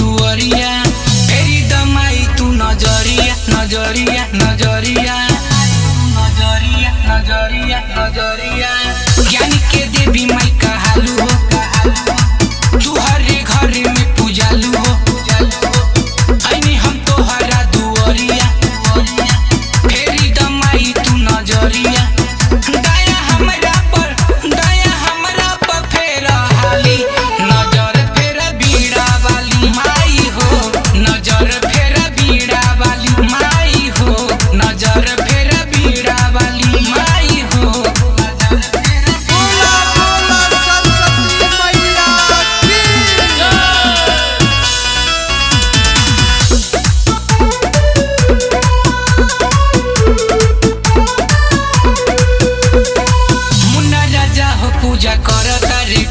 दुआरिया फेरी दमाई तू नजरिया नजरिया नजरिया नजरिया नजरिया नजरिया ज्ञान के देवी माई कहालू हो तू हरे घर में पूजालू हो आईनी हम तोहरा दुआरिया फेरी दमाई तू नजरिया दया हमरा पर फेरा हाली नजर फेरा बीड़ा वाली माई हो नजर फेरा बीड़ा वाली माई हो नजर फेरा बीड़ा वाली माई हो नजर फेरा बोला बोला सरस्वती मैया मुन्ना राजा हो पूजा करता रे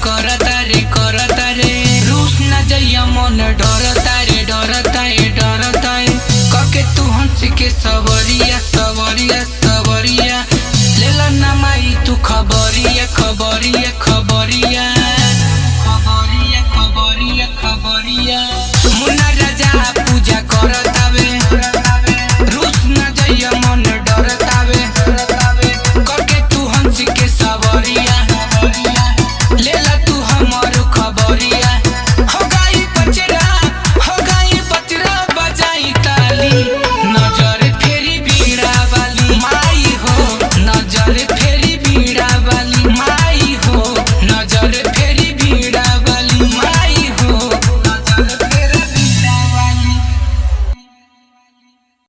रूस न जइया मन डरता रे कके तू हंस के सवरिया सवरिया सवरिया लेला ना माई तू खबरिया खबरिया खबरिया खबरिया खबरिया खबरिया मुन्ना